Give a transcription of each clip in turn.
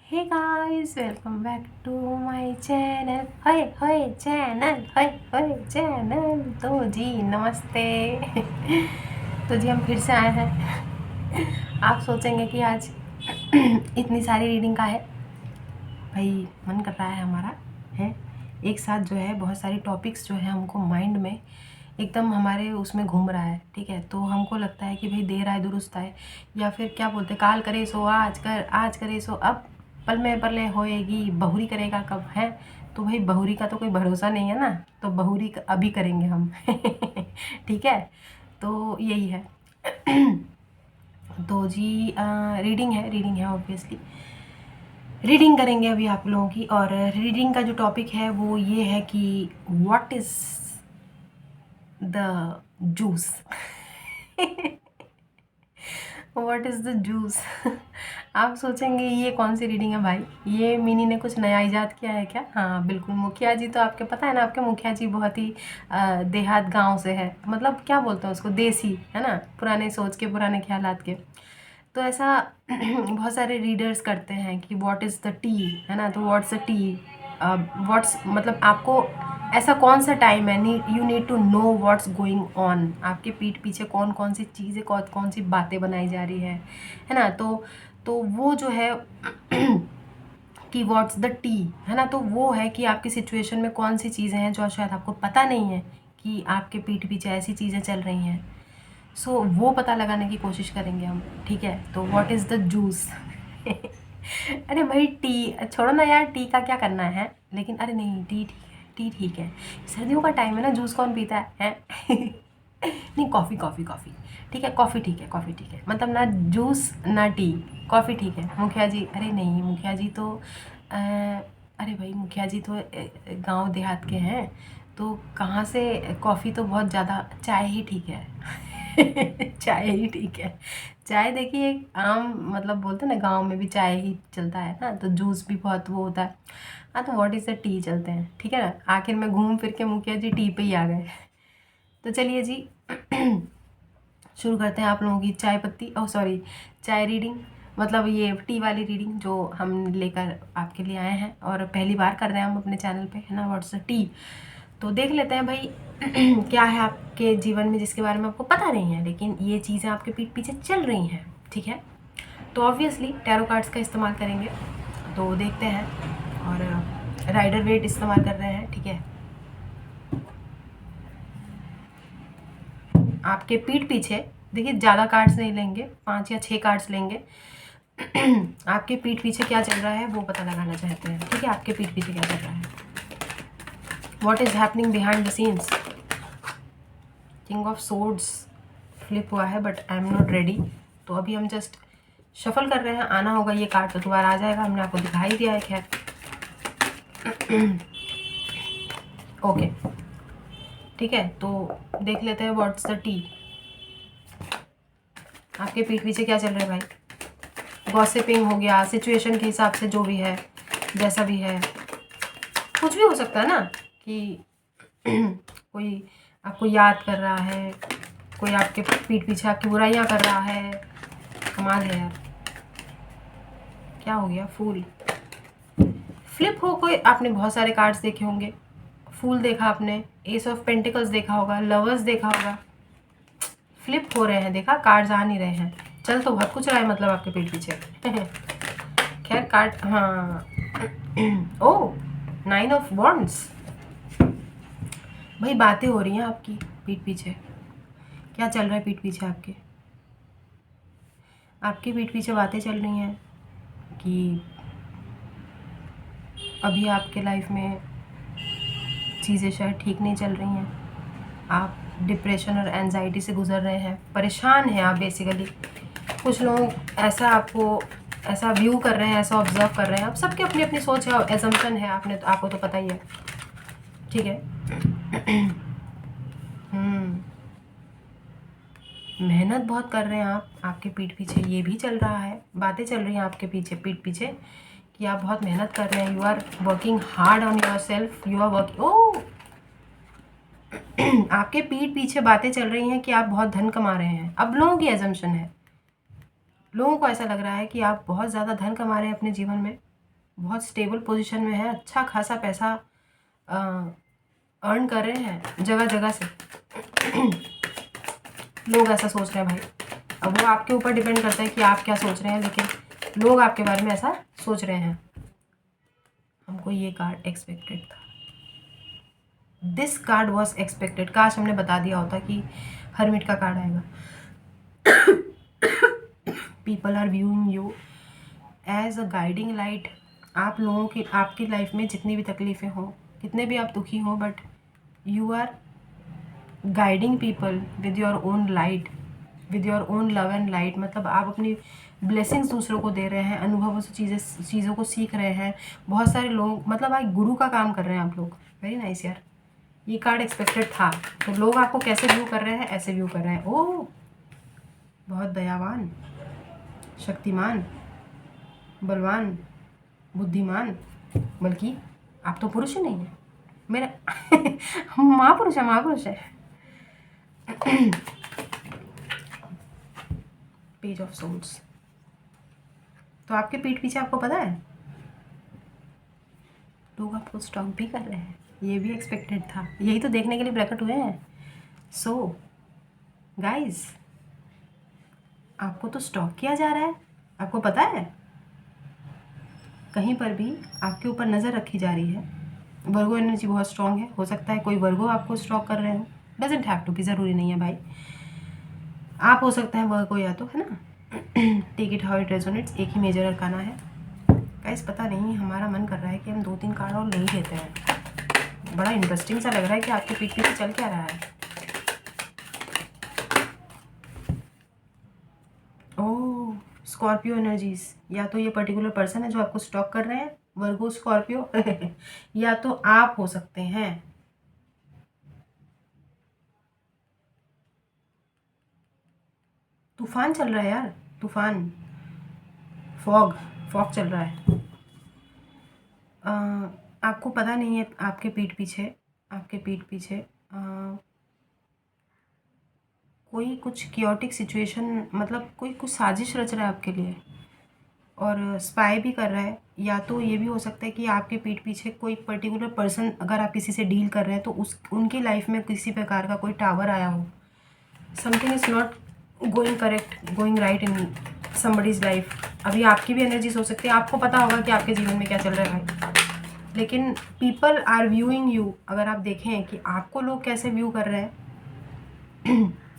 Hey guys, welcome back to my channel. Hi hi channel, hi hi channel. तो जी नमस्ते। तो जी हम फिर से आए हैं। आप सोचेंगे कि आज इतनी सारी रीडिंग का है। भाई मन कर रहा है हमारा है एक साथ जो है बहुत सारी टॉपिक्स जो है हमको माइंड में एकदम हमारे उसमें घूम रहा है। ठीक है, तो हमको लगता है कि भाई देर आए दुरुस्त आए, या फिर क्या बोलते काल करे सो आज करे सो अब, पल में पले होएगी बहुरी करेगा कब है। तो भाई बहुरी का तो कोई भरोसा नहीं है ना, तो बहुरी अभी करेंगे हम। ठीक है, तो यही है। तो जी रीडिंग है ऑब्वियसली। रीडिंग करेंगे अभी आप लोगों की, और रीडिंग का जो टॉपिक है वो ये है कि what is the juice. What is the juice. आप सोचेंगे ये कौन सी रीडिंग है भाई, ये मिनी ने कुछ नया इजाद किया है क्या? हाँ बिल्कुल, मुखिया जी तो आपके पता है ना, आपके मुखिया जी बहुत ही देहात गांव से है, मतलब क्या बोलते हैं उसको, देसी है ना, पुराने सोच के पुराने ख्यालात के। तो ऐसा बहुत सारे रीडर्स करते हैं कि व्हाट इज़ द टी, है ना, तो व्हाट्स द टी, व्हाट्स मतलब आपको ऐसा कौन सा टाइम है, you need to know what's going on, आपके पीठ पीछे कौन कौन सी चीज़ें कौन कौन सी बातें बनाई जा रही है ना। तो वो जो है कि व्हाट्स द टी, है ना, तो वो है कि आपकी सिचुएशन में कौन सी चीज़ें हैं जो शायद आपको पता नहीं है कि आपके पीठ पीछे ऐसी चीज़ें चल रही हैं। सो वो पता लगाने की कोशिश करेंगे हम। ठीक है, तो व्हाट इज़ द जूस। अरे भाई टी छोड़ो ना यार, टी का क्या करना है, लेकिन अरे नहीं, टी ठीक है, टी ठीक है। सर्दियों का टाइम है ना, जूस कौन पीता है? नहीं, कॉफ़ी कॉफ़ी कॉफ़ी ठीक है, कॉफ़ी ठीक है, कॉफ़ी ठीक है, मतलब ना जूस ना टी, कॉफ़ी ठीक है। मुखिया जी, अरे नहीं मुखिया जी तो अरे भाई मुखिया जी तो गांव देहात के हैं, तो कहाँ से कॉफ़ी, तो बहुत ज़्यादा चाय ही ठीक है। चाय ही ठीक है। चाय देखिए एक आम, मतलब बोलते हैं ना गांव में भी चाय ही चलता है ना, तो जूस भी बहुत वो होता है। हाँ, तो व्हाट इज़ द टी चलते हैं, ठीक है ना। आखिर में घूम फिर के मुखिया जी टी पे ही आ गए। तो चलिए जी, शुरू करते हैं आप लोगों की चाय पत्ती, ओह सॉरी, चाय रीडिंग, मतलब ये टी वाली रीडिंग जो हम लेकर आपके लिए आए हैं, और पहली बार कर रहे हैं हम अपने चैनल पे, है ना, व्हाट्स द टी। तो देख लेते हैं भाई क्या है आपके जीवन में जिसके बारे में आपको पता नहीं है, लेकिन ये चीज़ें आपके पीठ पीछे चल रही हैं। ठीक है, तो ऑब्वियसली टैरो कार्ड्स का इस्तेमाल करेंगे, तो देखते हैं। और राइडर वेट इस्तेमाल कर रहे हैं। ठीक है, आपके पीठ पीछे देखिए, ज़्यादा कार्ड्स नहीं लेंगे, 5 या 6 कार्ड्स लेंगे। आपके पीठ पीछे क्या चल रहा है वो पता लगाना चाहते हैं। ठीक है, आपके पीठ पीछे क्या चल रहा है, what is happening behind the scenes. King of swords flip हुआ है, but I am not ready. तो अभी हम जस्ट शफल कर रहे हैं, आना होगा ये कार्ड तो दोबारा आ जाएगा, हमने आपको दिखाई दिया है। खैर ओके, ठीक है, तो देख लेते हैं व्हाट्स द टी। आपके पीठ पीछे क्या चल रहा है भाई? गॉसिपिंग हो गया, सिचुएशन के हिसाब से जो भी है, जैसा भी है, कुछ भी हो सकता है ना, कि कोई आपको याद कर रहा है, कोई आपके पीठ पीछे आपकी बुराइयां कर रहा है। कमाल है यार, क्या हो गया? फूल फ्लिप हो, कोई आपने बहुत सारे कार्ड्स देखे होंगे, फूल देखा आपने, एस ऑफ पेंटिकल्स देखा होगा, लवर्स देखा होगा, फ्लिप हो रहे हैं, देखा कार्ड्स आ नहीं रहे हैं, चल तो बहुत कुछ रहा है मतलब आपके पीठ पीछे। खैर कार्ड, हाँ। ओ, 9 ऑफ वॉन्ड्स। भाई बातें हो रही हैं आपकी पीठ पीछे, क्या चल रहा है पीठ पीछे आपके? आपकी पीठ पीछे बातें चल रही हैं कि अभी आपके लाइफ में चीज़ें शायद ठीक नहीं चल रही हैं, आप डिप्रेशन और एंजाइटी से गुजर रहे हैं, परेशान हैं आप बेसिकली। कुछ लोग ऐसा आपको ऐसा व्यू कर रहे हैं, ऐसा ऑब्जर्व कर रहे हैं। आप सबकी अपनी अपनी सोच है, एजम्पशन है, आपको तो पता ही है। ठीक है। मेहनत बहुत कर रहे हैं आप, आपके पीठ पीछे ये भी चल रहा है, बातें चल रही हैं आपके पीछे पीठ पीछे कि आप बहुत मेहनत कर रहे हैं, you are working hard on your self, you are working. ओ, आपके पीठ पीछे बातें चल रही हैं कि आप बहुत धन कमा रहे हैं। अब लोगों की एजम्पशन है, लोगों को ऐसा लग रहा है कि आप बहुत ज़्यादा धन कमा रहे हैं अपने जीवन में, बहुत स्टेबल पोजीशन में है, अच्छा खासा पैसा अर्न कर रहे हैं जगह जगह से। लोग ऐसा सोच रहे हैं भाई। अब वो आपके ऊपर डिपेंड करता है कि आप क्या सोच रहे हैं, लेकिन लोग आपके बारे में ऐसा सोच रहे हैं। हमको ये कार्ड एक्सपेक्टेड था, दिस कार्ड वॉज एक्सपेक्टेड। काश हमने बता दिया होता कि हर्मिट का कार्ड आएगा। People are viewing you as a guiding light. आप लोगों की, आपकी लाइफ में जितनी भी तकलीफ़ें हों, कितने भी आप दुखी हों, but you are guiding people with your own light, with your own love and light. मतलब आप अपनी ब्लेसिंग्स दूसरों को दे रहे हैं, अनुभवों से चीज़ों को सीख रहे हैं। बहुत सारे लोग, मतलब आप गुरु का काम कर रहे हैं आप लोग। वेरी नाइस यार, ये कार्ड एक्सपेक्टेड था। तो लोग आपको कैसे व्यू कर रहे हैं, ऐसे व्यू कर रहे हैं। ओह, बहुत दयावान, शक्तिमान, बलवान, बुद्धिमान। बल्कि आप तो पुरुष ही नहीं है मेरा। महापुरुष है, महापुरुष है। Page of souls. तो आपके पीठ पीछे आपको पता है लोग आपको स्टॉक भी कर रहे हैं, ये भी एक्सपेक्टेड था। यही तो देखने के लिए प्रकट हुए हैं। सो गाइस, आपको तो स्टॉक किया जा रहा है। आपको पता है कहीं पर भी आपके ऊपर नज़र रखी जा रही है। वर्गो एनर्जी बहुत स्ट्रांग है। हो सकता है कोई वर्गो आपको स्टॉक कर रहे हो, डजेंट हैव टू बी, ज़रूरी नहीं है भाई। आप हो सकते हैं वर्गो, या तो, है ना। Take it how it resonates. एक ही मेजर अरकाना है गाइस। पता नहीं, हमारा मन कर रहा है कि हम 2-3 कार्ड और नहीं लेते हैं। बड़ा इंटरेस्टिंग सा लग रहा है कि आपके पीठ पीछे चल क्या रहा है। ओह, स्कॉर्पियो एनर्जीज। या तो ये पर्टिकुलर पर्सन है जो आपको स्टॉक कर रहे हैं, वर्गो, स्कॉर्पियो। या तो आप हो सकते हैं। तूफान चल रहा है यार, तूफान, फॉग, फॉग चल रहा है। आपको पता नहीं है आपके पीठ पीछे कोई कुछ क्योटिक सिचुएशन, मतलब कोई कुछ साजिश रच रहा है आपके लिए और स्पाई भी कर रहा है। या तो ये भी हो सकता है कि आपके पीठ पीछे कोई पर्टिकुलर पर्सन, अगर आप किसी से डील कर रहे हैं तो उनकी लाइफ में किसी प्रकार का कोई टावर आया हो। Something is not going correct, going right in somebody's life. अभी आपकी भी एनर्जीज हो सकती है, आपको पता होगा कि आपके जीवन में क्या चल रहा है भाई, लेकिन पीपल आर व्यूइंग यू। अगर आप देखें कि आपको लोग कैसे व्यू कर रहे हैं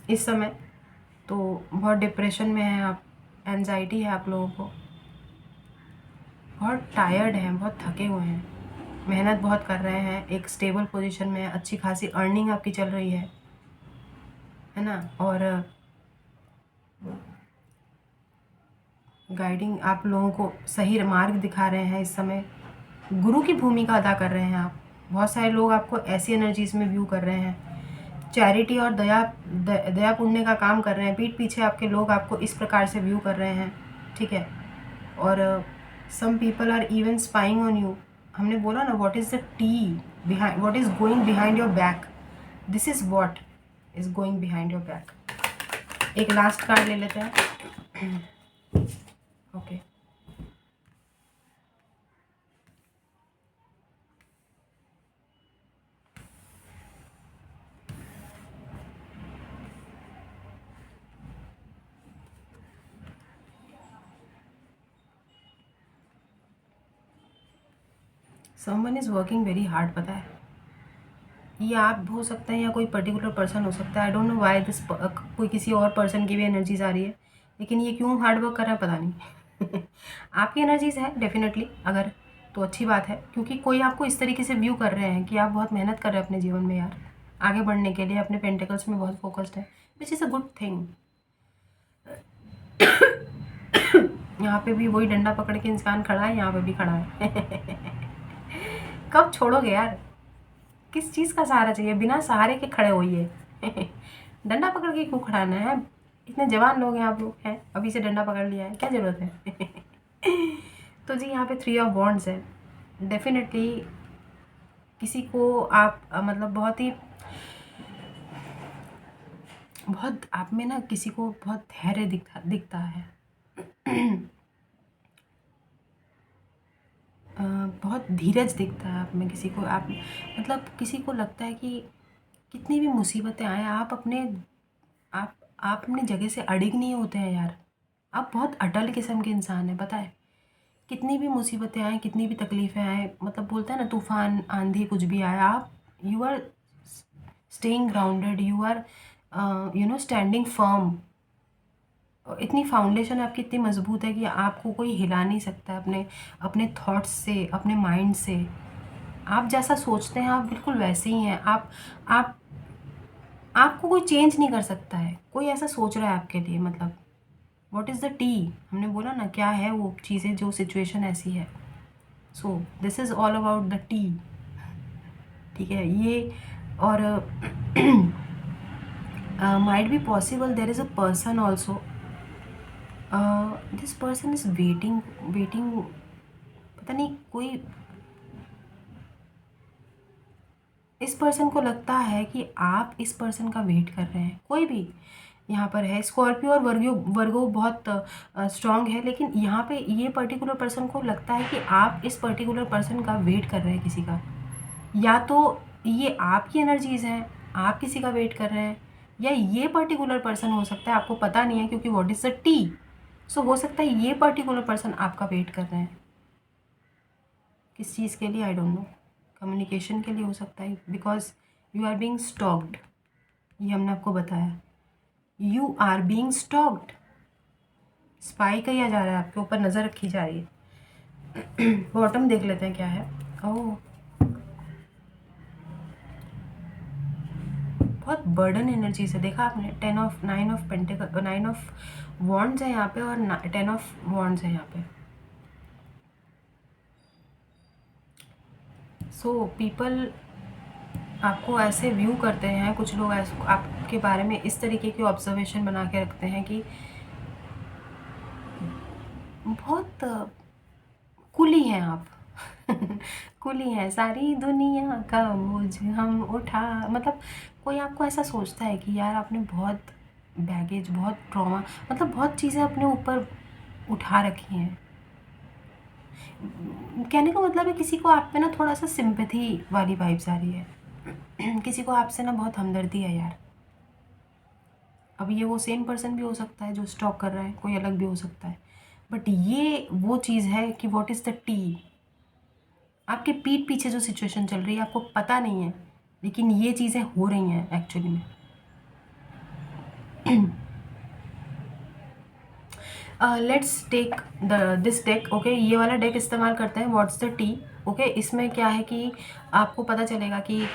इस समय, तो बहुत डिप्रेशन में है आप, एंजाइटी है आप लोगों को, बहुत टायर्ड हैं, बहुत थके हुए हैं, मेहनत बहुत कर रहे हैं, एक स्टेबल पोजीशन में, अच्छी खासी अर्निंग आपकी चल रही है ना। और गाइडिंग, आप लोगों को सही मार्ग दिखा रहे हैं इस समय, गुरु की भूमिका अदा कर रहे हैं आप। बहुत सारे लोग आपको ऐसी एनर्जीज़ में व्यू कर रहे हैं, चैरिटी और दया पुण्य का काम कर रहे हैं। पीठ पीछे आपके लोग आपको इस प्रकार से व्यू कर रहे हैं, ठीक है। और some people are even spying on you. हमने बोला ना, what is the tea behind, what is going behind your back, this is what is going behind your back. एक लास्ट कार्ड ले लेते हैं। Okay, someone is working very hard. पता है, ये आप हो सकते हैं या कोई पर्टिकुलर पर्सन हो सकता है। आई डोंट नो वाई दिस, कोई किसी और पर्सन की भी एनर्जीज आ रही है, लेकिन ये क्यों हार्ड वर्क कर रहा है पता नहीं। आपकी एनर्जीज है डेफिनेटली, अगर तो अच्छी बात है, क्योंकि कोई आपको इस तरीके से व्यू कर रहे हैं कि आप बहुत मेहनत कर रहे हैं अपने जीवन में यार, आगे बढ़ने के लिए अपने पेंटिकल्स में बहुत फोकस्ड है, which is a good thing. यहाँ पे भी वही डंडा पकड़ के इंसान खड़ा है, यहाँ पे भी खड़ा है। कब छोड़ोगे यार, किस चीज़ का सहारा चाहिए, बिना सहारे के खड़े होइए। डंडा पकड़ के क्यों खड़ाना है, इतने जवान लोग हैं आप लोग हैं, अभी से डंडा पकड़ लिया है, क्या ज़रूरत है। तो जी यहाँ पे 3 ऑफ वॉन्ड्स है। डेफिनेटली किसी को आप मतलब बहुत आप में ना किसी को बहुत धैर्य दिखता है। बहुत धीरज दिखता है आप में। किसी को आप मतलब किसी को लगता है कि कितनी भी मुसीबतें आए आप अपनी जगह से अड़िग नहीं होते हैं यार। आप बहुत अटल किस्म के इंसान हैं, पता है। कितनी भी मुसीबतें आए, कितनी भी तकलीफ़ें आए, मतलब बोलते हैं ना तूफ़ान, आंधी कुछ भी आए, आप you are staying grounded, you are standing firm. इतनी फाउंडेशन आपकी इतनी मज़बूत है कि आपको कोई हिला नहीं सकता अपने अपने थॉट्स से, अपने माइंड से। आप जैसा सोचते हैं आप बिल्कुल वैसे ही हैं। आप आपको कोई चेंज नहीं कर सकता है। कोई ऐसा सोच रहा है आपके लिए, मतलब व्हाट इज़ द टी। हमने बोला ना क्या है वो चीज़ें, जो सिचुएशन ऐसी है। सो this is all about the T, ठीक है। ये और might be possible there is a person also, this person is waiting waiting, पता नहीं कोई, इस पर्सन को लगता है कि आप इस पर्सन का वेट कर रहे हैं। कोई भी यहाँ पर है, स्कॉर्पियो और वर्गो बहुत स्ट्रांग है, लेकिन यहाँ पे ये पर्टिकुलर पर्सन को लगता है कि आप इस पर्टिकुलर पर्सन का वेट कर रहे हैं किसी का। या तो ये आपकी एनर्जीज़ हैं, आप किसी का वेट कर रहे हैं, या ये पर्टिकुलर पर्सन हो सकता है, आपको पता नहीं है क्योंकि व्हाट इज़ द टी। सो हो सकता है ये पर्टिकुलर पर्सन आपका वेट कर रहे हैं। किस चीज़ के लिए आई डोंट नो, कम्युनिकेशन के लिए हो सकता है, because you are being stalked. ये हमने आपको बताया, you are being stalked. Spy किया जा रहा है, आपके ऊपर नज़र रखी जा रही है। बॉटम देख लेते हैं क्या है। ओह, बहुत बर्डन एनर्जी से देखा आपने। 9 ऑफ वॉन्ड्स है यहाँ पे और 10 ऑफ वॉन्ड्स है यहाँ पे। सो पीपल आपको ऐसे व्यू करते हैं, कुछ लोग ऐसे आपके बारे में इस तरीके की ऑब्जर्वेशन बना के रखते हैं कि बहुत कुली हैं आप। कुली हैं, सारी दुनिया का बोझ हम उठा, मतलब कोई आपको ऐसा सोचता है कि यार आपने बहुत बैगेज, बहुत ट्रॉमा, मतलब बहुत चीज़ें अपने ऊपर उठा रखी हैं। कहने का मतलब है किसी को आप पे ना थोड़ा सा सिंपैथी वाली वाइब्स आ रही है। किसी को आपसे ना बहुत हमदर्दी है यार। अब ये वो सेम पर्सन भी हो सकता है जो स्टॉक कर रहा है, कोई अलग भी हो सकता है, बट ये वो चीज़ है कि व्हाट इज़ द टी। आपके पीठ पीछे जो सिचुएशन चल रही है आपको पता नहीं है, लेकिन ये चीज़ें हो रही हैं एक्चुअली में। Let's take this deck, okay. ये वाला डेक इस्तेमाल करते हैं, व्हाट्स द टी, ओके। इसमें क्या है कि आपको पता चलेगा कि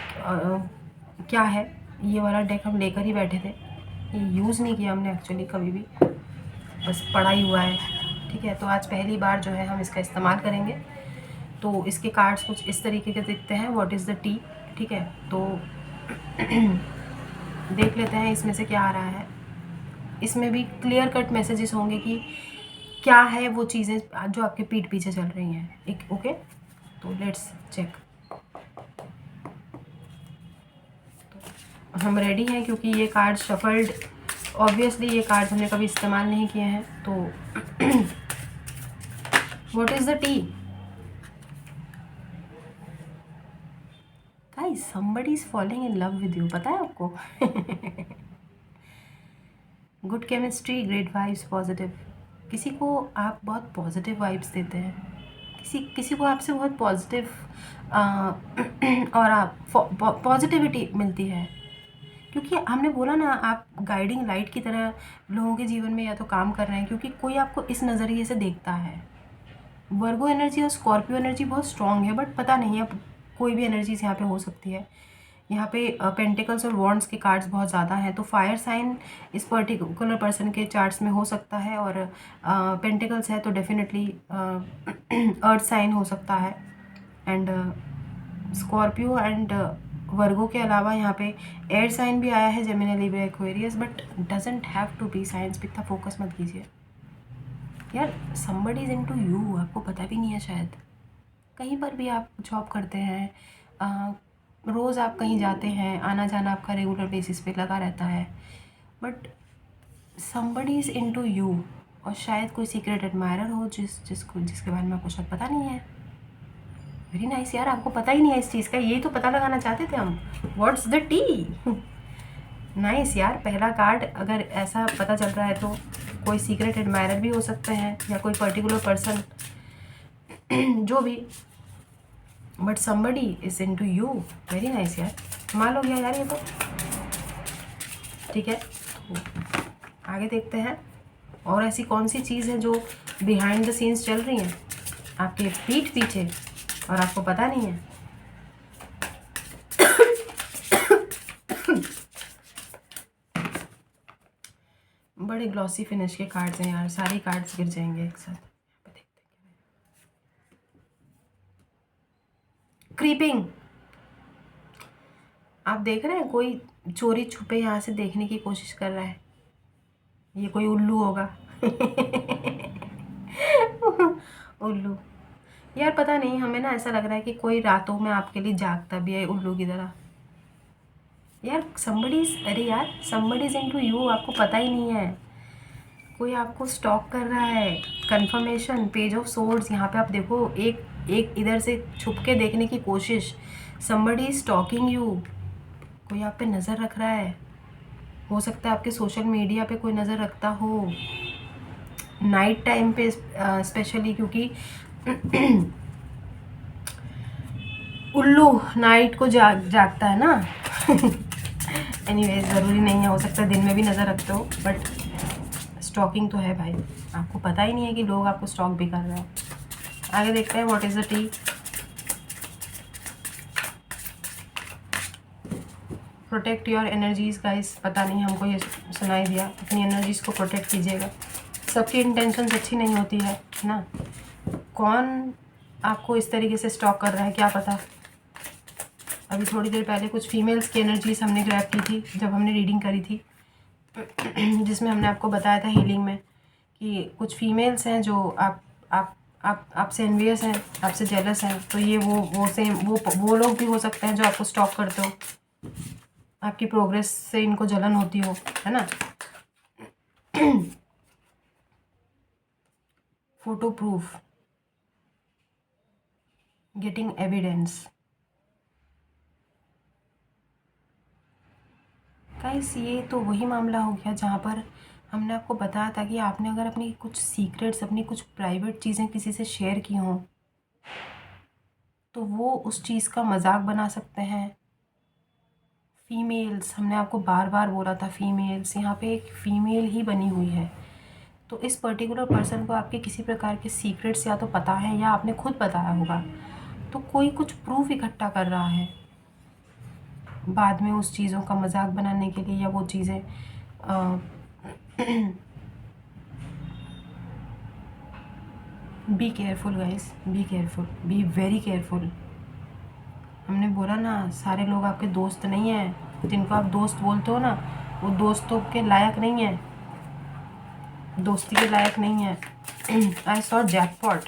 क्या है। ये वाला डेक हम लेकर ही बैठे थे, ये यूज़ नहीं किया हमने एक्चुअली कभी भी, बस पड़ा ही हुआ है, ठीक है। तो आज पहली बार जो है हम इसका इस्तेमाल करेंगे। तो इसके कार्ड्स कुछ इस तरीके के दिखते हैं, व्हाट इज़ द टी, ठीक है। तो देख लेते हैं इसमें से क्या आ रहा है। इसमें भी क्लियर कट मैसेजेस होंगे कि क्या है वो चीज़ें जो आपके पीठ पीछे चल रही हैं, एक, ओके। तो लेट्स चेक। हम रेडी हैं क्योंकि ये कार्ड शफल्ड, ऑब्वियसली ये कार्ड हमने कभी इस्तेमाल नहीं किए हैं। तो what is the T guys, somebody is falling in love with you, पता है आपको। Good chemistry, great vibes, positive. किसी को आप बहुत पॉजिटिव वाइब्स देते हैं, किसी को आपसे बहुत पॉजिटिव और आप पॉजिटिविटी मिलती है, क्योंकि हमने बोला ना आप गाइडिंग लाइट की तरह लोगों के जीवन में या तो काम कर रहे हैं, क्योंकि कोई आपको इस नज़रिए से देखता है। वर्गो एनर्जी और स्कॉर्पियो एनर्जी बहुत स्ट्रॉन्ग है, बट पता नहीं अब कोई भी एनर्जीज यहाँ पे हो सकती है। यहाँ पे पेंटिकल्स और वॉन्ड्स के कार्ड्स बहुत ज़्यादा हैं, तो फायर साइन इस पर्टिकुलर पर्सन के चार्ट्स में हो सकता है, और पेंटिकल्स है तो डेफिनेटली अर्थ साइन हो सकता है। एंड स्कॉर्पियो एंड वर्गो के अलावा यहाँ पे एयर साइन भी आया है, Gemini, Libra, Aquarius, but doesn't have to be science पे इतना फोकस मत कीजिए यार। समबडी इज़ इनटू यू, आपको पता भी नहीं है शायद। कहीं पर भी आप जॉब करते हैं, रोज़ आप कहीं जाते हैं, आना जाना आपका रेगुलर बेसिस पे लगा रहता है, but somebody is into you, और शायद कोई सीक्रेट एडमायरर हो जिसके बारे में आपको शायद पता नहीं है। वेरी नाइस यार, आपको पता ही नहीं है इस चीज़ का, यही तो पता लगाना चाहते थे हम, व्हाट्स द टी। नाइस यार, पहला कार्ड अगर ऐसा पता चल रहा है तो कोई सीक्रेट एडमायरर भी हो सकते हैं या कोई पर्टिकुलर पर्सन, जो भी, but somebody is into you. Very nice यार, कमाल हो गया यार ये तो। ठीक है, तो आगे देखते हैं और ऐसी कौन सी चीज़ है जो बिहाइंड द सीन्स चल रही हैं आपके पीठ पीछे और आपको पता नहीं है। बड़े ग्लॉसी फिनिश के कार्ड्स हैं यार, सारे कार्ड्स गिर जाएंगे एक साथ। क्रीपिंग, आप देख रहे हैं कोई चोरी छुपे यहाँ से देखने की कोशिश कर रहा है, ये कोई उल्लू होगा। उल्लू यार, पता नहीं, हमें ना ऐसा लग रहा है कि कोई रातों में आपके लिए जागता भी है उल्लू की तरह। यार somebody is, अरे यार somebody is into you, आपको पता ही नहीं है, कोई आपको स्टॉक कर रहा है। कंफर्मेशन, पेज ऑफ सोर्ड्स, यहाँ पे आप देखो, एक एक इधर से छुप के देखने की कोशिश। somebody is stalking you, कोई आप पे नज़र रख रहा है। हो सकता है आपके सोशल मीडिया पे कोई नज़र रखता हो, नाइट टाइम पे स्पेशली, क्योंकि उल्लू नाइट को जागता है ना। एनीवेज, ज़रूरी नहीं है, हो सकता है दिन में भी नज़र रखते हो, बट स्टॉकिंग तो है भाई, आपको पता ही नहीं है कि लोग आपको स्टॉक भी कर रहे हैं। आगे देखते हैं what is the T. Protect your energies guys, पता नहीं हमको ये सुनाई दिया, अपनी एनर्जीज़ को प्रोटेक्ट कीजिएगा। सबकी इंटेंशंस अच्छी नहीं होती है ना, कौन आपको इस तरीके से स्टॉक कर रहा है क्या पता। अभी थोड़ी देर पहले कुछ फीमेल्स की एनर्जीज हमने ग्रैब की थी जब हमने रीडिंग करी थी, जिसमें हमने आपको बताया था हीलिंग में कि कुछ फीमेल्स हैं जो आपसे एनवियस हैं, आपसे जेलस हैं। तो ये वो लोग भी हो सकते हैं जो आपको स्टॉक करते हो, आपकी प्रोग्रेस से इनको जलन होती हो, है ना। Photo proof, getting evidence. Guys, ये तो वही मामला हो गया जहाँ पर हमने आपको बताया था कि आपने अगर अपनी कुछ सीक्रेट्स, अपनी कुछ प्राइवेट चीज़ें किसी से शेयर की हों तो वो उस चीज़ का मजाक बना सकते हैं। फीमेल्स, हमने आपको बार बार बोला था, फीमेल्स, यहाँ पे एक फ़ीमेल ही बनी हुई है। तो इस पर्टिकुलर पर्सन को आपके किसी प्रकार के सीक्रेट्स या तो पता है या आपने खुद बताया होगा, तो कोई कुछ प्रूफ इकट्ठा कर रहा है बाद में उस चीज़ों का मजाक बनाने के लिए, या वो चीज़ें be careful guys, be careful, be very careful. हमने बोला ना, सारे लोग आपके दोस्त नहीं हैं, जिनको आप दोस्त बोलते हो ना, वो दोस्तों के लायक नहीं है, दोस्ती के लायक नहीं है। आई सॉ जैकपॉट,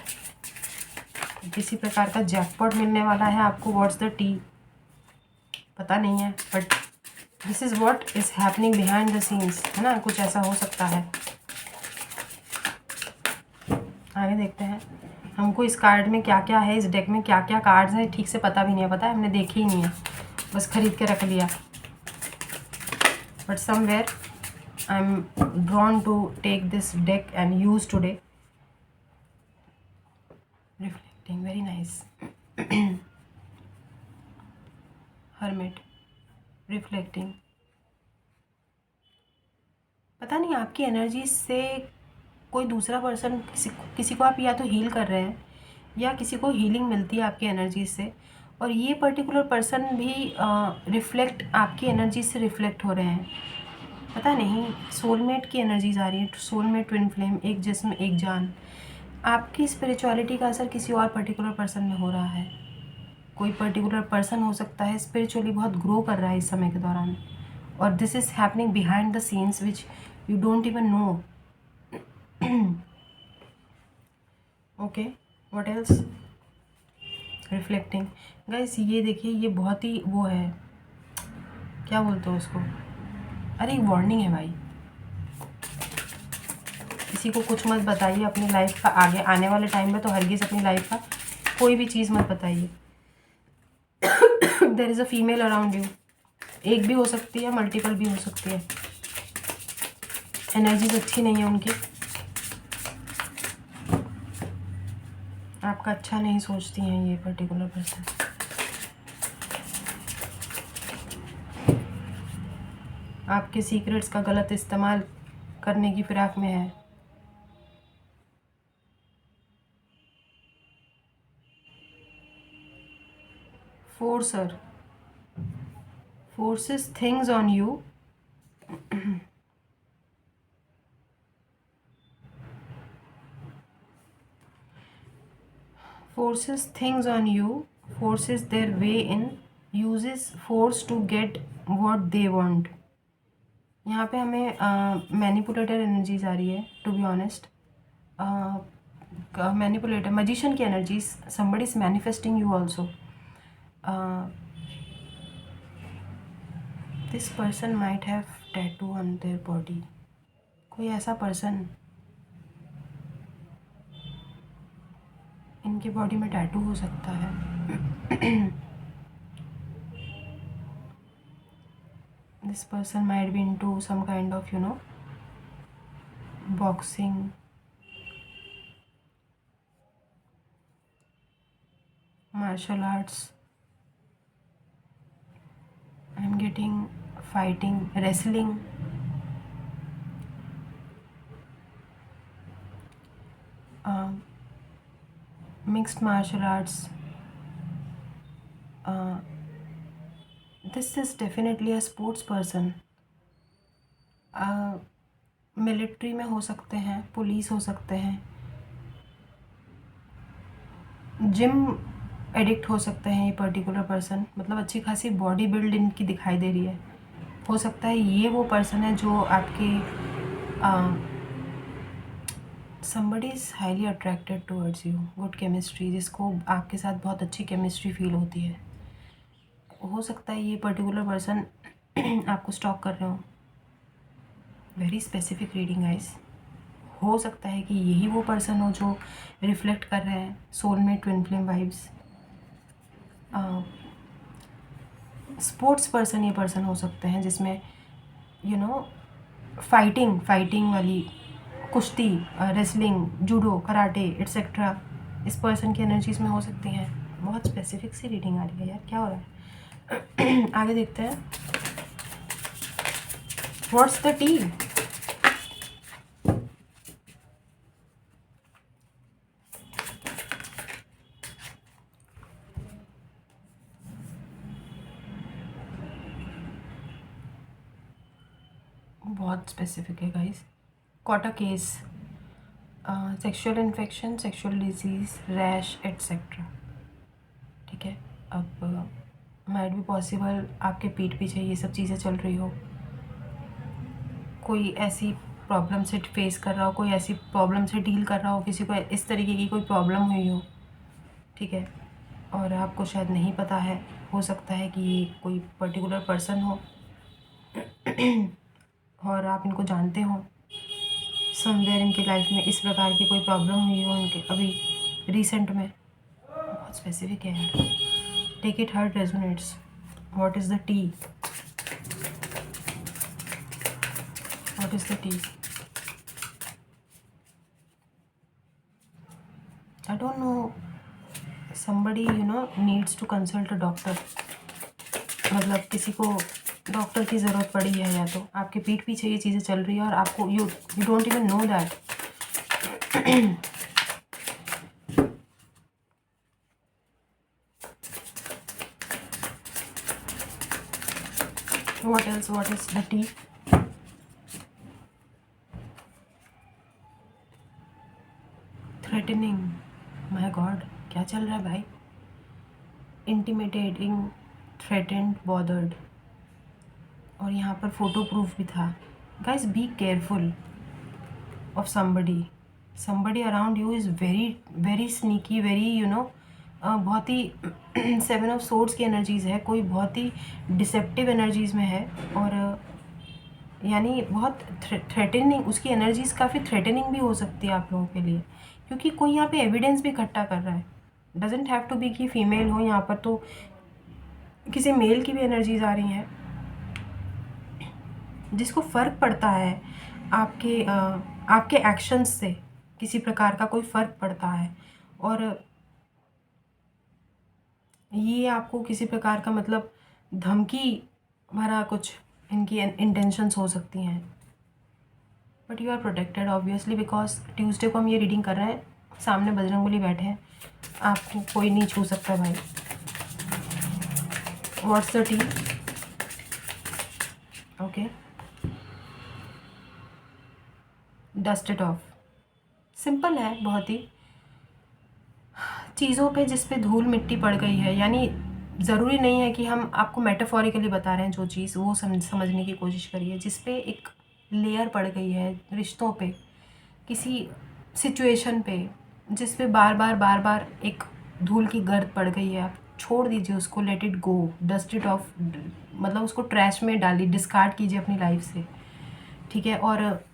किसी प्रकार का जैकपॉट मिलने वाला है आपको। व्हाट्स द टी पता नहीं है, but this is what is happening behind the scenes, है ना, कुछ ऐसा हो सकता है। आगे देखते हैं, हमको इस कार्ड में क्या क्या है, इस डेक में क्या क्या कार्ड्स हैं ठीक से पता भी नहीं है, पता है, हमने देखे ही नहीं है, बस खरीद के रख लिया। But somewhere I am drawn to take this deck and use today. Reflecting, very nice. Hermit, reflecting. पता नहीं आपकी एनर्जी से कोई दूसरा पर्सन, किसी को आप या तो हील कर रहे हैं या किसी को हीलिंग मिलती है आपकी एनर्जी से, और ये पर्टिकुलर पर्सन भी रिफ्लेक्ट, आपकी एनर्जी से रिफ्लेक्ट हो रहे हैं। पता नहीं, सोलमेट की एनर्जीज आ रही है, सोलमेट, ट्विन फ्लेम, एक जिस्म एक जान। आपकी स्पिरिचुअलिटी का असर किसी और पर्टिकुलर पर्सन में हो रहा है। कोई पर्टिकुलर पर्सन हो सकता है स्पिरिचुअली बहुत ग्रो कर रहा है इस समय के दौरान, और this is happening behind the scenes which you don't even know. Okay, what else. Reflecting guys, ये देखिए, ये बहुत ही वो है, क्या बोलते हो उसको, अरे एक वार्निंग है भाई, किसी को कुछ मत बताइए अपनी लाइफ का, आगे आने वाले टाइम में तो हरगिज़ अपनी लाइफ का कोई भी चीज़ मत बताइए। There is a female around you. एक भी हो सकती है, मल्टीपल भी हो सकती है। एनर्जीज अच्छी नहीं है उनकी, आपका अच्छा नहीं सोचती हैं ये पर्टिकुलर पर्सन। आपके सीक्रेट्स का गलत इस्तेमाल करने की फिराक में है। फोर्सर, forces things on you, forces things on you, forces their way in, uses force to get what they want। यहाँ पे हमें मैनिपुलेटर एनर्जीज आ रही है, to be honest. Manipulator, magician की energies, somebody is manifesting you also। This person might have tattoo on their body. कोई ऐसा person, इनके बॉडी में टैटू हो सकता है। this person might be into some kind of boxing, martial arts, I'm getting fighting, wrestling, mixed martial arts। this is definitely a sports person। Military में हो सकते हैं, पुलिस हो सकते हैं, जिम एडिक्ट हो सकते हैं ये पर्टिकुलर पर्सन। मतलब अच्छी खासी बॉडी बिल्ड इनकी दिखाई दे रही है। हो सकता है ये वो पर्सन है जो आपके somebody is highly attracted towards you, good chemistry, जिसको आपके साथ बहुत अच्छी केमिस्ट्री फील होती है। हो सकता है ये पर्टिकुलर पर्सन आपको स्टॉक कर रहे हो। Very specific reading guys. हो सकता है कि यही वो पर्सन हो जो रिफ्लेक्ट कर रहे हैं soulmate twin flame vibes. Sports person ये पर्सन हो सकते हैं जिसमें फाइटिंग वाली, कुश्ती, रेसलिंग, जूडो, कराटे एट्सेट्रा इस पर्सन की एनर्जीज में हो सकती हैं। बहुत स्पेसिफिक सी रीडिंग आ रही है यार, क्या हो रहा है। आगे देखते हैं। What's the T. बहुत स्पेसिफिक है guys. Caught a case, sexual infection, sexual disease, rash etcetera. ठीक है, अब माइट भी पॉसिबल आपके पीठ पीछे ये सब चीज़ें चल रही हो। कोई ऐसी प्रॉब्लम से फेस कर रहा हो, कोई ऐसी प्रॉब्लम से डील कर रहा हो, किसी को इस तरीके की कोई प्रॉब्लम हुई हो। ठीक है, और आपको शायद नहीं पता है। हो सकता है कि ये कोई पर्टिकुलर पर्सन हो और आप इनको जानते हो। समवेयर इनके लाइफ में इस प्रकार की कोई प्रॉब्लम हुई हो इनके अभी रिसेंट में। बहुत स्पेसिफिक है यार। Take it heart resonates. What is the tea. What is the tea. I don't know, somebody needs to consult a doctor. मतलब किसी को डॉक्टर की ज़रूरत पड़ी है, या तो आपके पीठ पीछे ये चीज़ें चल रही है और आपको you don't even know that. what else, what is the tea। Threatening, my God क्या चल रहा है भाई। इंटिमिडेटिंग, थ्रेटेंड, बॉदर्ड, और यहाँ पर फोटो प्रूफ भी था। Guys be careful of somebody around you is very sneaky, very बहुत ही सेवन ऑफ सोर्ड्स की एनर्जीज़ है। कोई बहुत ही डिसेप्टिव एनर्जीज़ में है, और यानी बहुत थ्रेटनिंग, उसकी एनर्जीज़ काफ़ी थ्रेटनिंग भी हो सकती है आप लोगों के लिए, क्योंकि कोई यहाँ पे एविडेंस भी इकट्ठा कर रहा है। डजेंट हैव टू बी कि फीमेल हो, यहाँ पर तो किसी मेल की भी एनर्जीज आ रही हैं जिसको फ़र्क पड़ता है आपके एक्शंस से, किसी प्रकार का कोई फ़र्क पड़ता है, और ये आपको किसी प्रकार का मतलब धमकी भरा कुछ इनकी इंटेंशंस हो सकती हैं। But you are protected obviously, because Tuesday को हम ये रीडिंग कर रहे हैं, सामने बजरंगबली बैठे हैं, आपको कोई नहीं छू सकता भाई। What's the T? Okay, dust it of. Simple है बहुत ही। चीज़ों पे जिस पे धूल मिट्टी पड़ गई है, यानी ज़रूरी नहीं है कि हम आपको मेटाफोरिकली बता रहे हैं जो चीज़, वो समझने की कोशिश करिए। जिस पे एक लेयर पड़ गई है रिश्तों पे, किसी सिचुएशन पे, जिस पे बार बार एक धूल की गर्द पड़ गई है, आप छोड़ दीजिए उसको, let it go, dust it of, मतलब उसको ट्रैश में डालिए, डिस्कार्ड कीजिए अपनी लाइफ से, ठीक है। और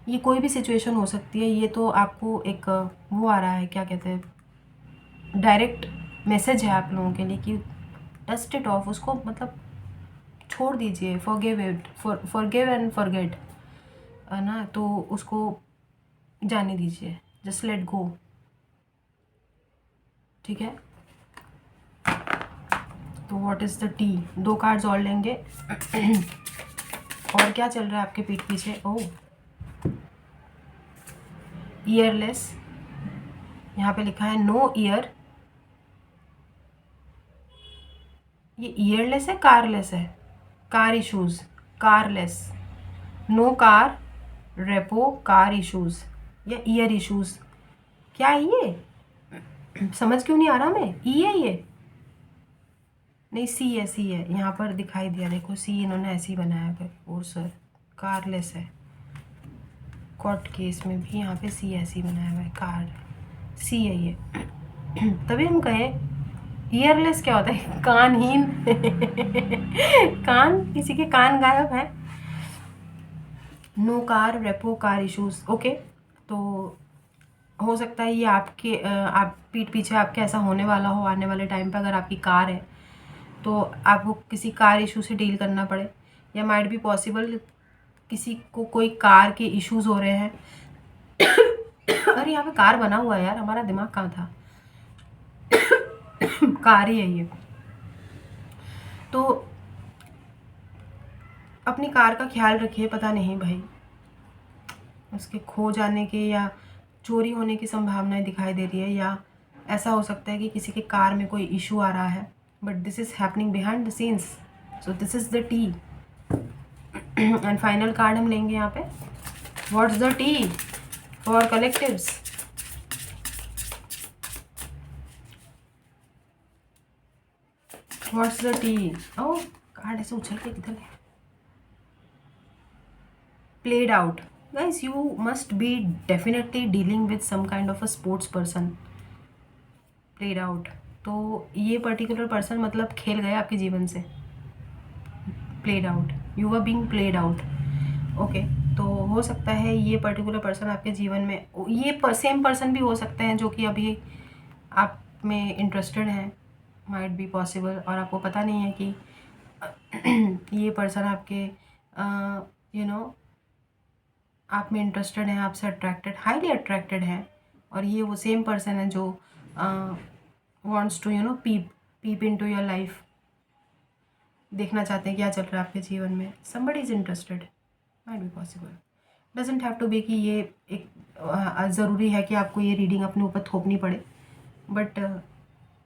ये कोई भी सिचुएशन हो सकती है, ये तो आपको एक वो आ रहा है, क्या कहते हैं, डायरेक्ट मैसेज है आप लोगों के लिए कि डस्ट इट ऑफ, उसको मतलब छोड़ दीजिए, forgive it, forgive and forget, है ना, तो उसको जाने दीजिए, जस्ट लेट गो, ठीक है। तो what is the T? 2 cards और लेंगे। और क्या चल रहा है आपके पीठ पीछे? ओह, ईयरलेस, यहाँ पे लिखा है नो ईयर। ये ईयरलेस है, कारलेस है? Car issues, carless, no car, repo, car issues या ईयर इशूज़, क्या है ये? समझ क्यों नहीं आ रहा मैं? ई है ये? नहीं, सी है, सी है, यहाँ पर दिखाई दिया, देखो सी इन्होंने ऐसे ही बनाया है। ओ सर, कारलेस है, कोर्ट केस में भी यहाँ पे सी ऐसे ही बनाया हुआ है, कार, सी है ये। तभी हम कहें ईयरलेस क्या होता है? कानहीन। कान, किसी के कान गायब है। No car, repo, car issues, okay. तो हो सकता है ये आपके आप पीठ पीछे आपके ऐसा होने वाला हो आने वाले टाइम पे, अगर आपकी कार है तो आपको किसी कार इशू से डील करना पड़े, या माइट बी पॉसिबल किसी को कोई कार के इश्यूज हो रहे हैं। अरे यहाँ पे कार बना हुआ है यार, हमारा दिमाग कहाँ था? कार ही है ये। तो अपनी कार का ख्याल रखिए, पता नहीं भाई उसके खो जाने के या चोरी होने की संभावनाएं दिखाई दे रही है, या ऐसा हो सकता है कि किसी के कार में कोई इशू आ रहा है, but this is happening behind the scenes, so this is the tea. And final card हम लेंगे यहाँ पे, what's the tea for collectives? What's the tea? Oh, card ऐसे उछल के किधर गया? Played out. Guys, you must be definitely dealing with some kind of a sports person. Played out, तो ये पर्टिकुलर पर्सन मतलब खेल गया आपके जीवन से। Played out, you are being played out, okay. तो हो सकता है ये पर्टिकुलर पर्सन आपके जीवन में, ये सेम पर्सन भी हो सकते हैं जो कि अभी आप में इंटरेस्टेड हैं, माइट बी पॉसिबल, और आपको पता नहीं है कि ये पर्सन आपके यू नो आप में इंटरेस्टेड हैं, आपसे अट्रैक्टेड, हाईली अट्रैक्टेड है, और ये वो सेम पर्सन है जो wants to peep into your life, देखना चाहते हैं क्या चल रहा है आपके जीवन में। Somebody is interested, might be possible, doesn't have to be कि ये एक ज़रूरी है कि आपको ये रीडिंग अपने ऊपर थोपनी पड़े, बट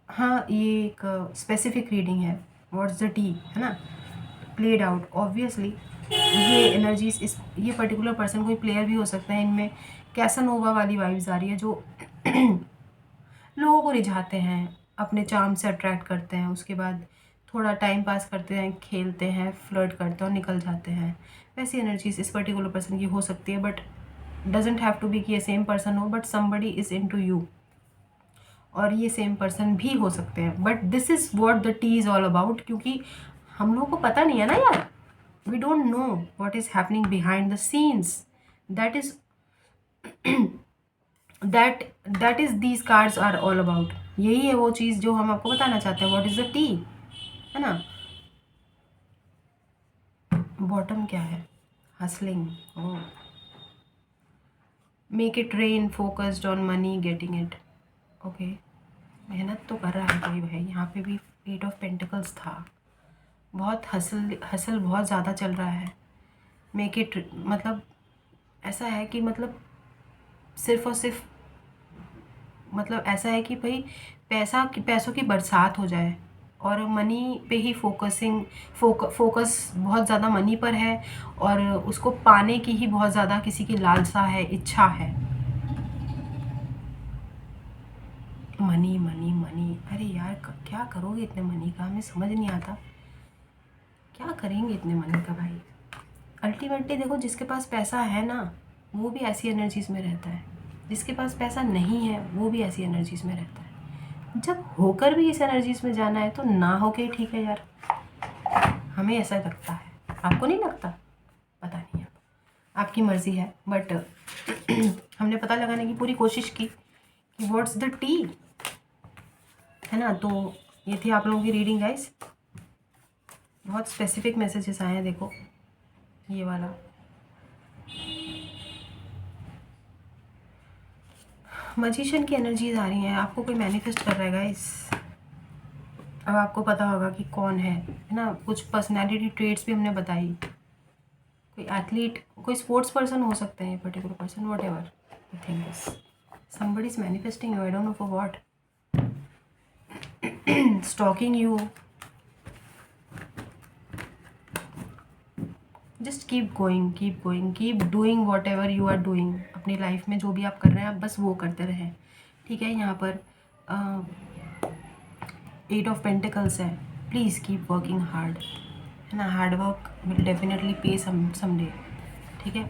हाँ, ये एक स्पेसिफिक रीडिंग है। व्हाट्स द टी, है ना? प्लेड आउट, ऑब्वियसली ये एनर्जीज, इस ये पर्टिकुलर पर्सन कोई प्लेयर भी हो सकता है, इनमें कैसानोवा वाली वाइब्स आ रही है, जो लोगों को रिझाते हैं, अपने चार्म से अट्रैक्ट करते हैं, उसके बाद थोड़ा टाइम पास करते हैं, खेलते हैं, फ्लर्ट करते हैं और निकल जाते हैं। वैसी एनर्जीज इस पर्टिकुलर पर्सन की हो सकती है, but doesn't have to be कि ये सेम पर्सन हो, but somebody is into you, और ये सेम पर्सन भी हो सकते हैं। But this is what the tea is all about, क्योंकि हम लोगों को पता नहीं है ना यार, we don't know what is happening behind the scenes, that is that is these cards are all about. यही है वो चीज़ जो हम आपको बताना चाहते हैं। व्हाट इज़ द टी, है ना। बॉटम क्या है, hustling. Oh, make it rain, focused on money, getting it. Okay, मेहनत तो कर रहा है कोई भाई। यहाँ पे भी 8 ऑफ पेंटिकल्स था, बहुत हसल हसल बहुत ज़्यादा चल रहा है। मेक इट मतलब ऐसा है कि मतलब सिर्फ और सिर्फ मतलब ऐसा है कि भाई पैसों की बरसात हो जाए और मनी पे ही फोकस बहुत ज़्यादा मनी पर है और उसको पाने की ही बहुत ज़्यादा किसी की लालसा है, इच्छा है। मनी मनी मनी, अरे यार क्या करोगे इतने मनी का, हमें समझ नहीं आता क्या करेंगे इतने मनी का भाई। अल्टीमेटली देखो, जिसके पास पैसा है ना वो भी ऐसी एनर्जीज में रहता है, जिसके पास पैसा नहीं है वो भी ऐसी एनर्जीज में रहता है। जब होकर भी इस एनर्जीज में जाना है तो ना होके ठीक है यार, हमें ऐसा लगता है। आपको नहीं लगता? पता नहीं, आपकी मर्जी है। बट हमने पता लगाने की पूरी कोशिश की कि व्हाट्स द टी, है ना। तो ये थी आप लोगों की रीडिंग गाइस। बहुत स्पेसिफिक मैसेजेस आए हैं, देखो ये वाला। मजिशियन की एनर्जीज आ रही हैं, आपको कोई मैनिफेस्ट कर रहा है गाइस। अब आपको पता होगा कि कौन है ना। कुछ पर्सनैलिटी ट्रेट्स भी हमने बताई। कोई एथलीट, कोई स्पोर्ट्स पर्सन हो सकते हैं, particular person, whatever the thing is. Somebody is manifesting you, I don't know for what, stalking you. Just keep going, keep doing whatever you are doing. अपनी life में जो भी आप कर रहे हैं आप बस वो करते रहें, ठीक है। यहाँ पर 8 ऑफ पेंटिकल्स है। प्लीज़ कीप वर्किंग हार्ड, है ना। हार्ड वर्क विल डेफिनेटली पे समडे, ठीक है।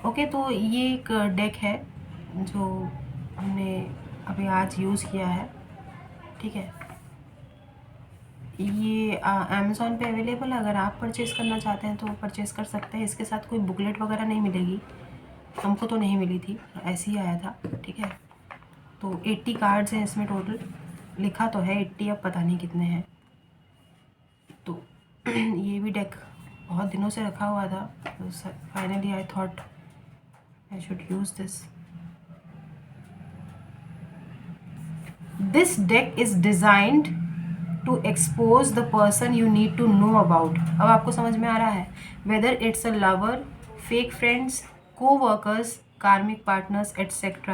ओके, तो ये एक डेक है जो हमने अभी आज यूज़ किया है, ठीक है। ये अमेज़ॉन पे अवेलेबल है, अगर आप परचेज़ करना चाहते हैं तो परचेज़ कर सकते हैं। इसके साथ कोई बुकलेट वगैरह नहीं मिलेगी, हमको तो नहीं मिली थी, ऐसे ही आया था, ठीक है। तो 80 कार्ड्स हैं इसमें टोटल, लिखा तो है 80, अब पता नहीं कितने हैं। तो ये भी डेक बहुत दिनों से रखा हुआ था, तो finally I thought I should use this. This deck is designed to expose the person you need to know about. अब आपको समझ में आ रहा है, whether it's a lover, fake friends, co-workers, karmic partners, etc.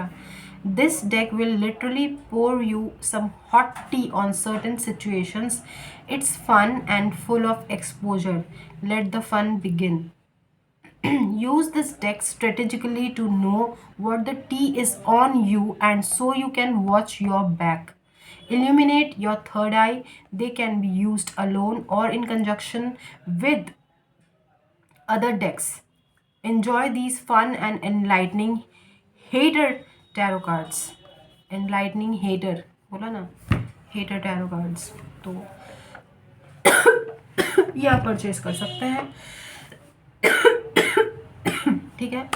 This deck will literally pour you some hot tea on certain situations. It's fun and full of exposure. Let the fun begin. Use this deck strategically to know what the tea is on you and so you can watch your back. Illuminate your third eye. They can be used alone or in conjunction with other decks. Enjoy these fun and enlightening hater tarot cards. Enlightening hater, बोला ना, hater tarot cards. तो ये आप purchase कर सकते हैं, ठीक है।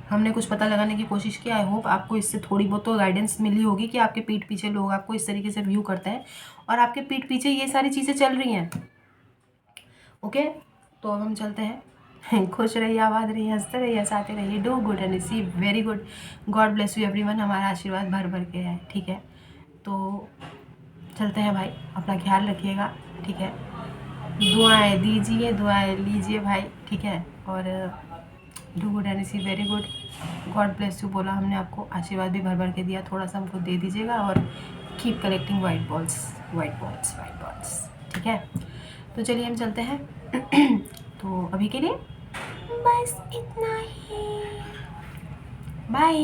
हमने कुछ पता लगाने की कोशिश की। आई होप आपको इससे थोड़ी बहुत तो गाइडेंस मिली होगी कि आपके पीठ पीछे लोग आपको इस तरीके से व्यू करते हैं और आपके पीठ पीछे ये सारी चीज़ें चल रही हैं, ओके। तो अब हम चलते हैं। खुश रहिए, आबाद रहिए, हंसते रहिए, हंसाते रहिए। Do good and receive very good. God bless you everyone. हमारा आशीर्वाद भर भर के है, ठीक है। तो चलते हैं भाई, अपना ख्याल रखिएगा, ठीक है। दुआएं दीजिए, दुआएं लीजिए भाई, ठीक है। और do good and receive very good. God bless you बोला हमने आपको, आशीर्वाद भी भर भर के दिया, थोड़ा सा हमको दे दीजिएगा। और keep collecting white balls, white balls, white balls, ठीक है। तो चलिए हम चलते हैं। तो अभी के लिए बस इतना ही, बाय।